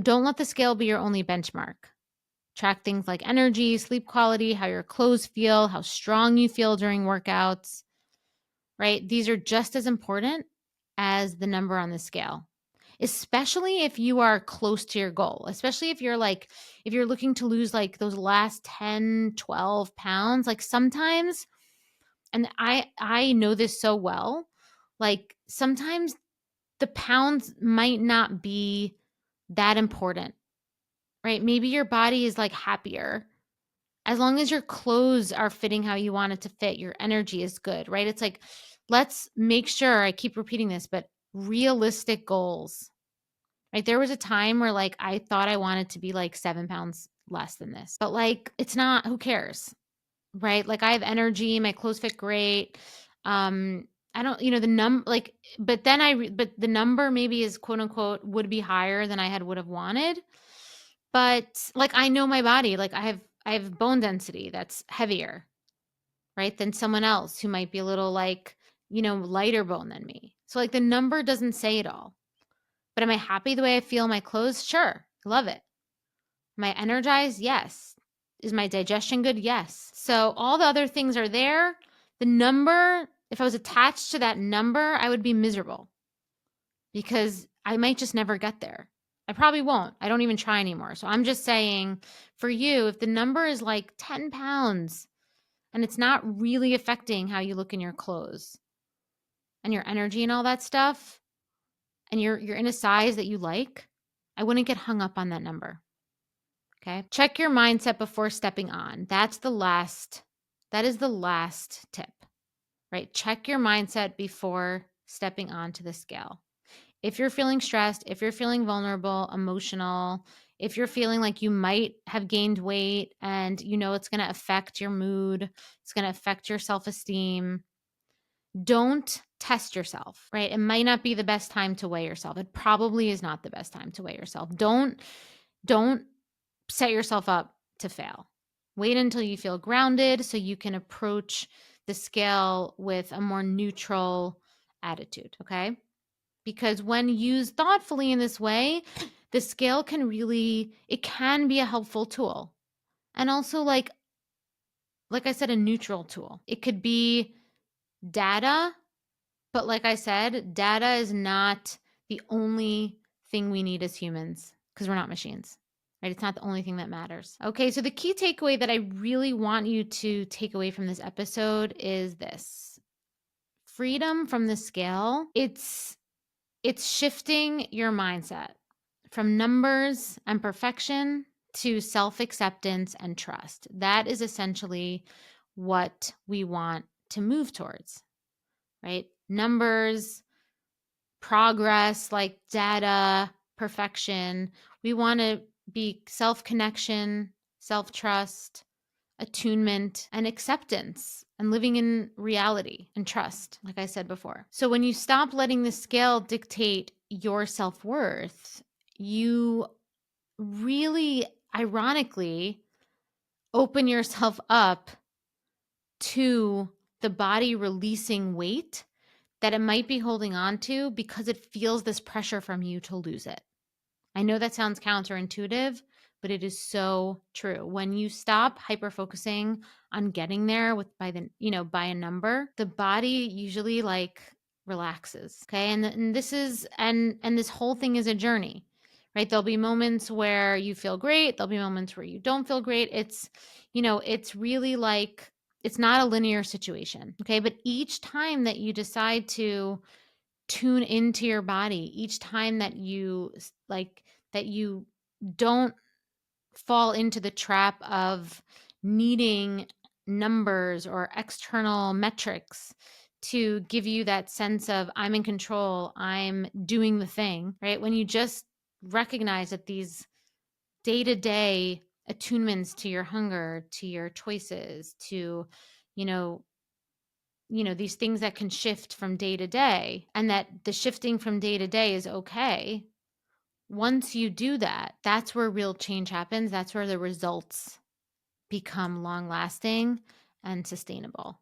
Don't let the scale be your only benchmark. Track things like energy, sleep quality, how your clothes feel, how strong you feel during workouts, right? These are just as important as the number on the scale, especially if you are close to your goal, especially if you're looking to lose like those last 10, 12 pounds. Like sometimes, and I know this so well, like sometimes the pounds might not be that important, right? Maybe your body is like happier. As long as your clothes are fitting how you want it to fit, your energy is good, right? It's like, let's make sure, I keep repeating this, but realistic goals, right? There was a time where like I thought I wanted to be like 7 pounds less than this, but like it's not, who cares, right? Like I have energy, my clothes fit great. I don't, the like, but then but the number maybe is quote unquote would be higher than would have wanted. But like I know my body, like I have bone density that's heavier, right, than someone else who might be a little like, lighter bone than me. So like the number doesn't say it all. But am I happy the way I feel in my clothes? Sure. Love it. Am I energized? Yes. Is my digestion good? Yes. So all the other things are there. The number, if I was attached to that number, I would be miserable because I might just never get there. I probably won't. I don't even try anymore. So I'm just saying for you, if the number is like 10 pounds and it's not really affecting how you look in your clothes and your energy and all that stuff, and you're in a size that you like, I wouldn't get hung up on that number. Okay? Check your mindset before stepping on. That is the last tip, right? Check your mindset before stepping onto the scale. If you're feeling stressed, if you're feeling vulnerable, emotional, if you're feeling like you might have gained weight and it's going to affect your mood, it's going to affect your self-esteem, don't test yourself, right? It might not be the best time to weigh yourself. It probably is not the best time to weigh yourself. Don't set yourself up to fail. Wait until you feel grounded so you can approach the scale with a more neutral attitude, okay? Because when used thoughtfully in this way, the scale it can be a helpful tool. And also like I said, a neutral tool. It could be data, but like I said, data is not the only thing we need as humans because we're not machines, right? It's not the only thing that matters. Okay, so the key takeaway that I really want you to take away from this episode is this: freedom from the scale. It's shifting your mindset from numbers and perfection to self-acceptance and trust. That is essentially what we want to move towards, right? Numbers, progress, like data, perfection. We want to be self-connection, self-trust, attunement, and acceptance, and living in reality and trust, like I said before. So when you stop letting the scale dictate your self-worth, you really, ironically, open yourself up to the body releasing weight that it might be holding on to because it feels this pressure from you to lose it. I know that sounds counterintuitive, but it is so true. When you stop hyper focusing on getting there by a number, the body usually like relaxes. Okay. And this whole thing is a journey, right? There'll be moments where you feel great. There'll be moments where you don't feel great. It's really like, it's not a linear situation. Okay. But each time that you decide to tune into your body, each time that you don't fall into the trap of needing numbers or external metrics to give you that sense of I'm in control, I'm doing the thing, right? When you just recognize that these day-to-day attunements to your hunger, to your choices, to you know these things that can shift from day to day, and that the shifting from day to day is okay. Once you do that, that's where real change happens. That's where the results become long lasting and sustainable.